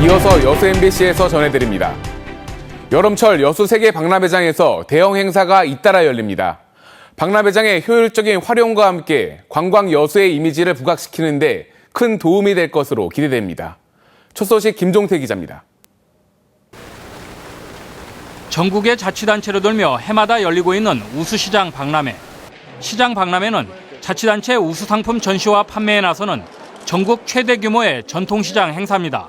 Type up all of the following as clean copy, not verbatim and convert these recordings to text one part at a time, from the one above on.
이어서 여수 MBC에서 전해드립니다. 여름철 여수 세계 박람회장에서 대형 행사가 잇따라 열립니다. 박람회장의 효율적인 활용과 함께 관광 여수의 이미지를 부각시키는 데 큰 도움이 될 것으로 기대됩니다. 첫 소식 김종태 기자입니다. 전국의 자치단체를 돌며 해마다 열리고 있는 우수시장 박람회. 시장 박람회는 자치단체 우수상품 전시와 판매에 나서는 전국 최대 규모의 전통시장 행사입니다.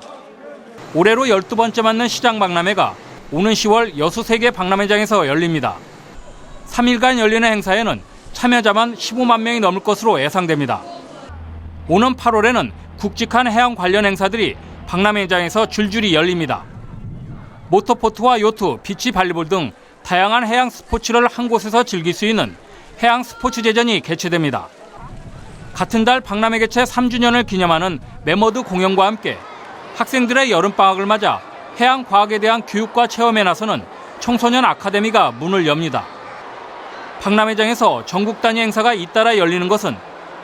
올해로 12번째 맞는 시장 박람회가 오는 10월 여수 세계 박람회장에서 열립니다. 3일간 열리는 행사에는 참여자만 15만 명이 넘을 것으로 예상됩니다. 오는 8월에는 굵직한 해양 관련 행사들이 박람회장에서 줄줄이 열립니다. 모터보트와 요트, 비치 발리볼 등 다양한 해양 스포츠를 한 곳에서 즐길 수 있는 해양 스포츠 제전이 개최됩니다. 같은 달 박람회 개최 3주년을 기념하는 메머드 공연과 함께 학생들의 여름방학을 맞아 해양과학에 대한 교육과 체험에 나서는 청소년 아카데미가 문을 엽니다. 박람회장에서 전국 단위 행사가 잇따라 열리는 것은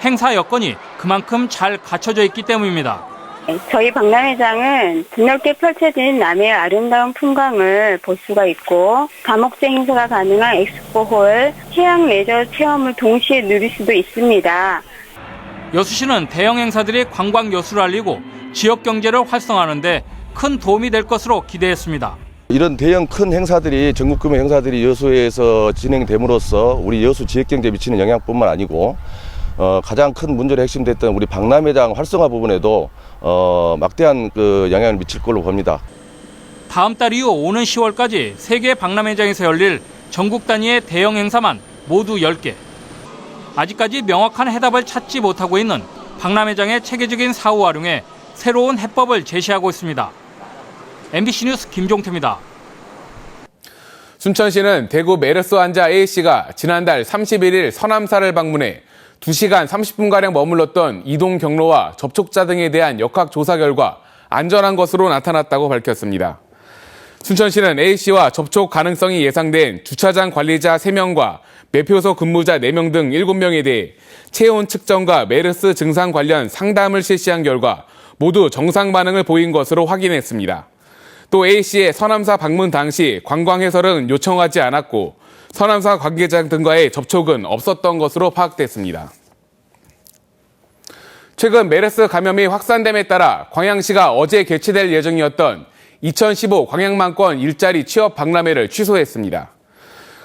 행사 여건이 그만큼 잘 갖춰져 있기 때문입니다. 저희 박람회장은 드넓게 펼쳐진 남해의 아름다운 풍광을 볼 수가 있고 다목적 행사가 가능한 엑스포홀, 해양 레저 체험을 동시에 누릴 수도 있습니다. 여수시는 대형 행사들이 관광 여수를 알리고 지역 경제를 활성화하는데 큰 도움이 될 것으로 기대했습니다. 이런 대형 큰 행사들이 전국 규모 행사들이 여수에서 진행됨으로써 우리 여수 지역 경제에 미치는 영향뿐만 아니고 가장 큰 문제로 핵심됐던 우리 박람회장 활성화 부분에도 막대한 영향을 미칠 걸로 봅니다. 다음 달 이후 오는 10월까지 세계 박람회장에서 열릴 전국 단위의 대형 행사만 모두 10개. 아직까지 명확한 해답을 찾지 못하고 있는 박람회장의 체계적인 사후 활용에 새로운 해법을 제시하고 있습니다. MBC 뉴스 김종태입니다. 순천시는 대구 메르스 환자 A씨가 지난달 31일 서남사를 방문해 2시간 30분가량 머물렀던 이동 경로와 접촉자 등에 대한 역학조사 결과 안전한 것으로 나타났다고 밝혔습니다. 순천시는 A씨와 접촉 가능성이 예상된 주차장 관리자 3명과 매표소 근무자 4명 등 7명에 대해 체온 측정과 메르스 증상 관련 상담을 실시한 결과 모두 정상 반응을 보인 것으로 확인했습니다. 또 A씨의 서남사 방문 당시 관광해설은 요청하지 않았고 서남사 관계자 등과의 접촉은 없었던 것으로 파악됐습니다. 최근 메르스 감염이 확산됨에 따라 광양시가 어제 개최될 예정이었던 2015 광양만권 일자리 취업 박람회를 취소했습니다.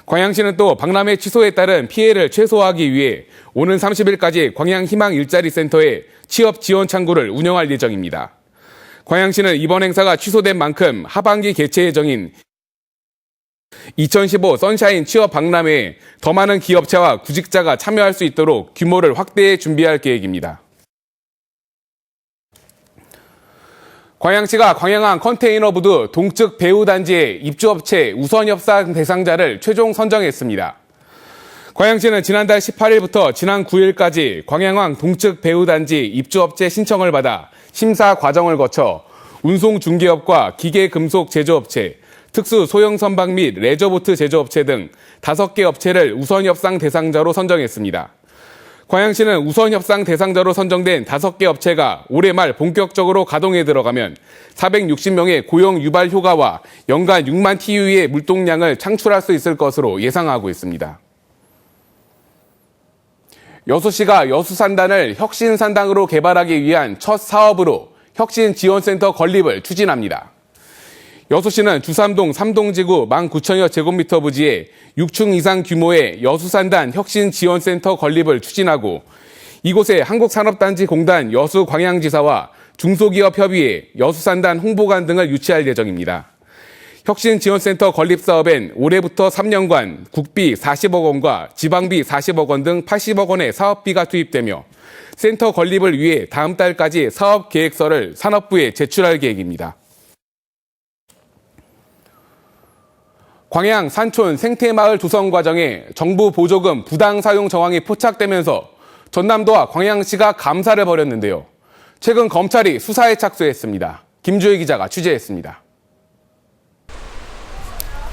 광양시는 또 박람회 취소에 따른 피해를 최소화하기 위해 오는 30일까지 광양희망 일자리센터에 취업 지원 창구를 운영할 예정입니다. 광양시는 이번 행사가 취소된 만큼 하반기 개최 예정인 2015 선샤인 취업 박람회에 더 많은 기업체와 구직자가 참여할 수 있도록 규모를 확대해 준비할 계획입니다. 광양시가 광양항 컨테이너부두 동측 배후단지의 입주업체 우선협상 대상자를 최종 선정했습니다. 광양시는 지난달 18일부터 지난 9일까지 광양항 동측 배후단지 입주업체 신청을 받아 심사 과정을 거쳐 운송중개업과 기계금속 제조업체, 특수 소형선박 및 레저보트 제조업체 등 5개 업체를 우선협상 대상자로 선정했습니다. 광양시는 우선협상 대상자로 선정된 5개 업체가 올해 말 본격적으로 가동에 들어가면 460명의 고용 유발 효과와 연간 6만 TU의 물동량을 창출할 수 있을 것으로 예상하고 있습니다. 여수시가 여수산단을 혁신산당으로 개발하기 위한 첫 사업으로 혁신지원센터 건립을 추진합니다. 여수시는 주삼동 3동지구 19,000여 제곱미터 부지에 6층 이상 규모의 여수산단 혁신지원센터 건립을 추진하고 이곳에 한국산업단지공단 여수광양지사와 중소기업협의회, 여수산단 홍보관 등을 유치할 예정입니다. 혁신지원센터 건립 사업엔 올해부터 3년간 국비 40억 원과 지방비 40억 원 등 80억 원의 사업비가 투입되며 센터 건립을 위해 다음 달까지 사업 계획서를 산업부에 제출할 계획입니다. 광양 산촌 생태마을 조성 과정에 정부 보조금 부당 사용 정황이 포착되면서 전남도와 광양시가 감사를 벌였는데요. 최근 검찰이 수사에 착수했습니다. 김주혜 기자가 취재했습니다.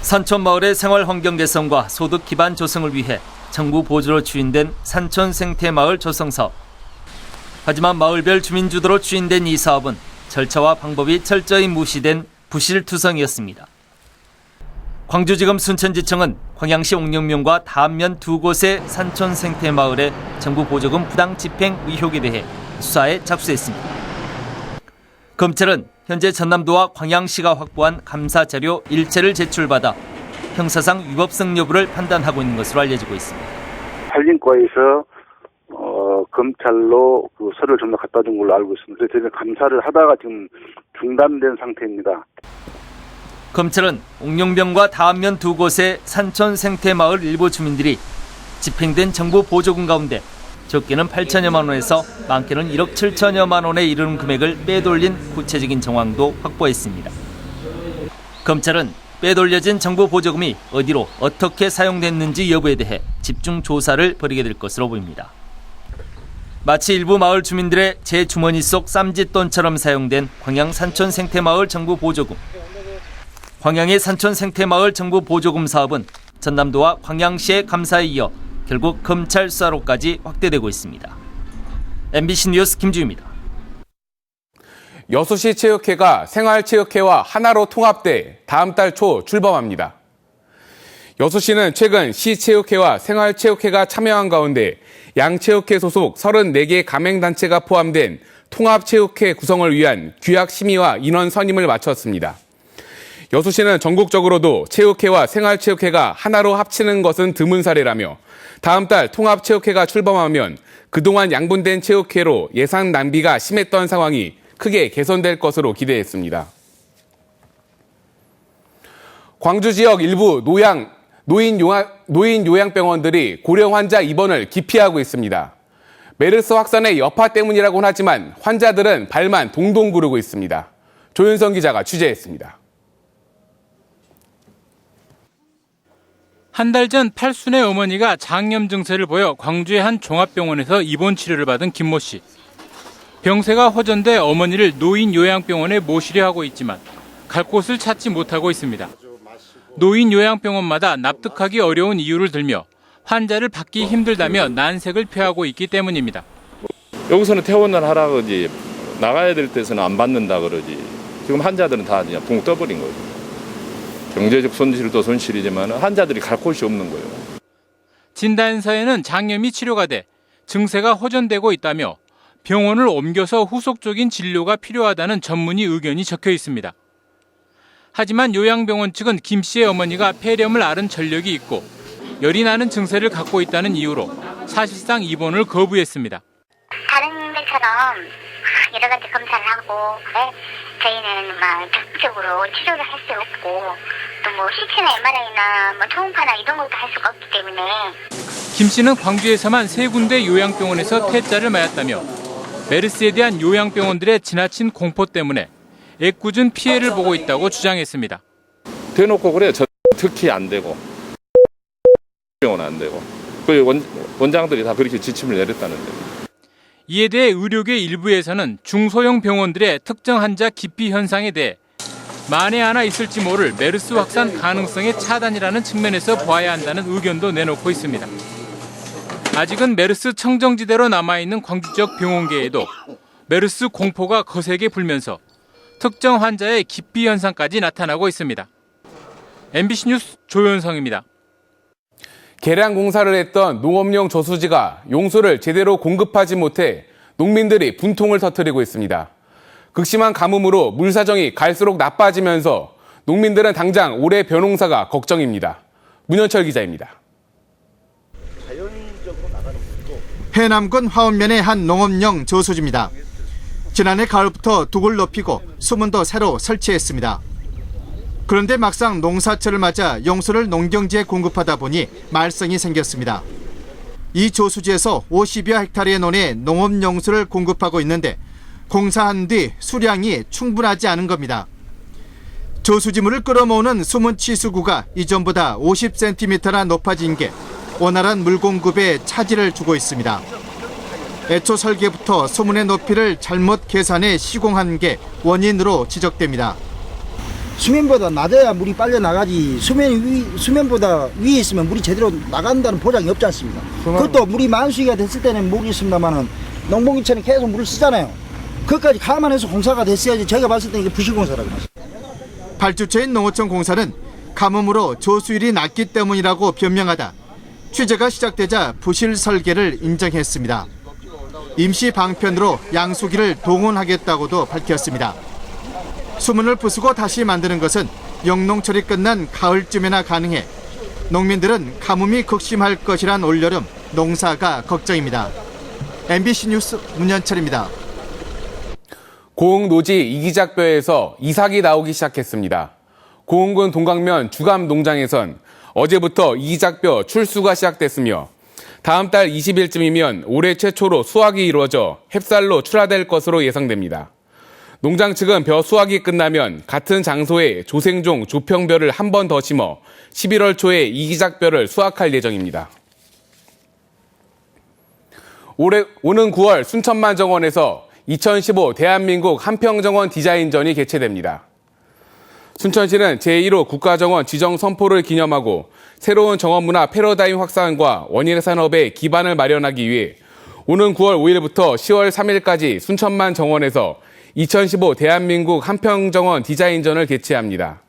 산촌마을의 생활 환경 개선과 소득 기반 조성을 위해 정부 보조로 추진된 산촌 생태마을 조성 사업. 하지만 마을별 주민주도로 추진된 이 사업은 절차와 방법이 철저히 무시된 부실투성이었습니다. 광주지검 순천지청은 광양시 옥령면과 다안면 두 곳의 산촌 생태마을의 정부 보조금 부당 집행 의혹에 대해 수사에 착수했습니다. 검찰은 현재 전남도와 광양시가 확보한 감사 자료 일체를 제출받아 형사상 위법성 여부를 판단하고 있는 것으로 알려지고 있습니다. 산림과에서 검찰로 그 서류를 전부 갖다 준 걸로 알고 있습니다. 저희는 감사를 하다가 지금 중단된 상태입니다. 검찰은 옥룡변과 다안면 두 곳의 산촌 생태마을 일부 주민들이 집행된 정부 보조금 가운데 적게는 8천여만 원에서 많게는 1억 7천여만 원에 이르는 금액을 빼돌린 구체적인 정황도 확보했습니다. 검찰은 빼돌려진 정부 보조금이 어디로 어떻게 사용됐는지 여부에 대해 집중 조사를 벌이게 될 것으로 보입니다. 마치 일부 마을 주민들의 제 주머니 속 쌈짓돈처럼 사용된 광양 산촌 생태마을 정부 보조금. 광양의 산촌 생태마을 정부 보조금 사업은 전남도와 광양시의 감사에 이어 결국 검찰 수사로까지 확대되고 있습니다. MBC 뉴스 김주희입니다. 여수시 체육회가 생활체육회와 하나로 통합돼 다음 달 초 출범합니다. 여수시는 최근 시체육회와 생활체육회가 참여한 가운데 양체육회 소속 34개 가맹단체가 포함된 통합체육회 구성을 위한 규약 심의와 인원 선임을 마쳤습니다. 여수시는 전국적으로도 체육회와 생활체육회가 하나로 합치는 것은 드문 사례라며 다음 달 통합체육회가 출범하면 그동안 양분된 체육회로 예산 낭비가 심했던 상황이 크게 개선될 것으로 기대했습니다. 광주 지역 일부 노인 요양병원들이 고령 환자 입원을 기피하고 있습니다. 메르스 확산의 여파 때문이라고는 하지만 환자들은 발만 동동 구르고 있습니다. 조윤성 기자가 취재했습니다. 한 달 전 팔순의 어머니가 장염 증세를 보여 광주의 한 종합병원에서 입원 치료를 받은 김모 씨. 병세가 호전돼 어머니를 노인 요양병원에 모시려 하고 있지만 갈 곳을 찾지 못하고 있습니다. 노인 요양병원마다 납득하기 어려운 이유를 들며 환자를 받기 힘들다며 난색을 표하고 있기 때문입니다. 여기서는 퇴원을 하라 그러지 나가야 될 때서는 안 받는다 그러지. 지금 환자들은 다 그냥 붕 떠버린 거죠. 경제적 손실도 손실이지만 환자들이 갈 곳이 없는 거예요. 진단서에는 장염이 치료가 돼 증세가 호전되고 있다며 병원을 옮겨서 후속적인 진료가 필요하다는 전문의 의견이 적혀 있습니다. 하지만 요양병원 측은 김 씨의 어머니가 폐렴을 앓은 전력이 있고 열이 나는 증세를 갖고 있다는 이유로 사실상 입원을 거부했습니다. 다른 데처럼 여러 가지 검사를 하고 저희는 적극적으로 치료를 할 수 없고 또 뭐 CT나 MRI나 초음파나 이런 것도 할 수가 없기 때문에 김 씨는 광주에서만 3군데 요양병원에서 퇴짜를 맞았다며 메르스에 대한 요양병원들의 지나친 공포 때문에 애꿎은 피해를 보고 있다고 주장했습니다. 대놓고 그래요. 저 특히 안 되고 병원 안 되고 그 원장들이 다 그렇게 지침을 내렸다는데. 이에 대해 의료계 일부에서는 중소형 병원들의 특정 환자 기피 현상에 대해 만에 하나 있을지 모를 메르스 확산 가능성의 차단이라는 측면에서 봐야 한다는 의견도 내놓고 있습니다. 아직은 메르스 청정지대로 남아있는 광주 지역 병원계에도 메르스 공포가 거세게 불면서 특정 환자의 기피 현상까지 나타나고 있습니다. MBC 뉴스 조윤성입니다. 개량 공사를 했던 농업용 저수지가 용수를 제대로 공급하지 못해 농민들이 분통을 터뜨리고 있습니다. 극심한 가뭄으로 물 사정이 갈수록 나빠지면서 농민들은 당장 올해 벼농사가 걱정입니다. 문현철 기자입니다. 해남군 화원면의 한 농업용 저수지입니다. 지난해 가을부터 둑을 높이고 수문도 새로 설치했습니다. 그런데 막상 농사철을 맞아 용수를 농경지에 공급하다 보니 말썽이 생겼습니다. 이 저수지에서 50여 헥타르의 논에 농업용수를 공급하고 있는데 공사한 뒤 수량이 충분하지 않은 겁니다. 저수지물을 끌어모으는 수문 치수구가 이전보다 50cm나 높아진 게 원활한 물 공급에 차질을 주고 있습니다. 애초 설계부터 수문의 높이를 잘못 계산해 시공한 게 원인으로 지적됩니다. 수면보다 낮아야 물이 빨려 나가지 수면보다 위에 있으면 물이 제대로 나간다는 보장이 없지 않습니까? 그것도 물이 만수기가 됐을 때는 물이 있습니다만은 농목인처럼 계속 물을 쓰잖아요. 그것까지 감안해서 공사가 됐어야지 제가 봤을 때 이게 부실공사라고 봤어요. 발주처인 농어촌 공사는 가뭄으로 조수율이 낮기 때문이라고 변명하다 취재가 시작되자 부실 설계를 인정했습니다. 임시 방편으로 양수기를 동원하겠다고도 밝혔습니다. 수문을 부수고 다시 만드는 것은 영농철이 끝난 가을쯤에나 가능해 농민들은 가뭄이 극심할 것이란 올여름 농사가 걱정입니다. MBC 뉴스 문현철입니다. 고흥 노지 이기작뼈에서 이삭이 나오기 시작했습니다. 고흥군 동강면 주감 농장에선 어제부터 이기작뼈 출수가 시작됐으며 다음 달 20일쯤이면 올해 최초로 수확이 이루어져 햅쌀로 출하될 것으로 예상됩니다. 농장 측은 벼 수확이 끝나면 같은 장소에 조생종 조평벼를 한 번 더 심어 11월 초에 이기작뼈를 수확할 예정입니다. 오는 9월 순천만 정원에서 2015 대한민국 한평정원 디자인전이 개최됩니다. 순천시는 제1호 국가정원 지정 선포를 기념하고 새로운 정원문화 패러다임 확산과 원예 산업의 기반을 마련하기 위해 오는 9월 5일부터 10월 3일까지 순천만 정원에서 2015 대한민국 한평정원 디자인전을 개최합니다.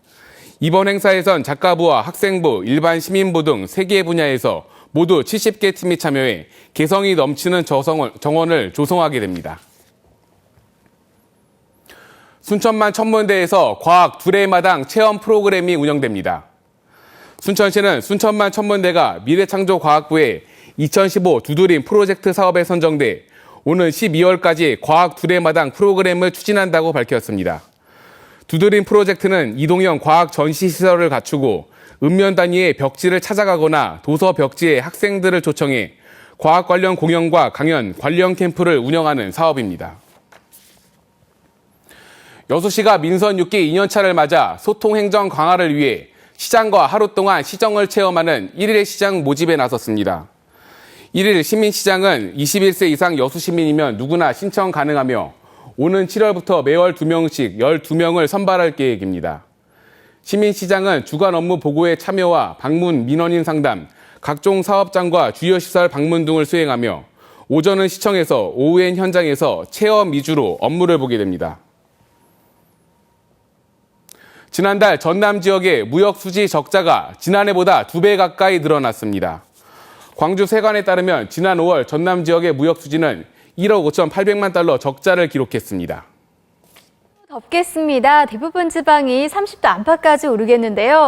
이번 행사에선 작가부와 학생부, 일반 시민부 등 3개 분야에서 모두 70개 팀이 참여해 개성이 넘치는 정원을 조성하게 됩니다. 순천만 천문대에서 과학 두레마당 체험 프로그램이 운영됩니다. 순천시는 순천만 천문대가 미래창조과학부의 2015 두드림 프로젝트 사업에 선정돼 오는 12월까지 과학 두레마당 프로그램을 추진한다고 밝혔습니다. 두드림 프로젝트는 이동형 과학 전시시설을 갖추고 읍면 단위의 벽지를 찾아가거나 도서 벽지에 학생들을 초청해 과학 관련 공연과 강연, 관련 캠프를 운영하는 사업입니다. 여수시가 민선 6기 2년차를 맞아 소통 행정 강화를 위해 시장과 하루 동안 시정을 체험하는 1일 시장 모집에 나섰습니다. 1일 시민시장은 21세 이상 여수 시민이면 누구나 신청 가능하며 오는 7월부터 매월 2명씩 12명을 선발할 계획입니다. 시민시장은 주간 업무 보고에 참여와 방문 민원인 상담, 각종 사업장과 주요시설 방문 등을 수행하며 오전은 시청에서 오후엔 현장에서 체험 위주로 업무를 보게 됩니다. 지난달 전남 지역의 무역 수지 적자가 지난해보다 2배 가까이 늘어났습니다. 광주 세관에 따르면 지난 5월 전남 지역의 무역 수지는 1억 5,800만 달러 적자를 기록했습니다. 덥겠습니다. 대부분 지방이 30도 안팎까지 오르겠는데요.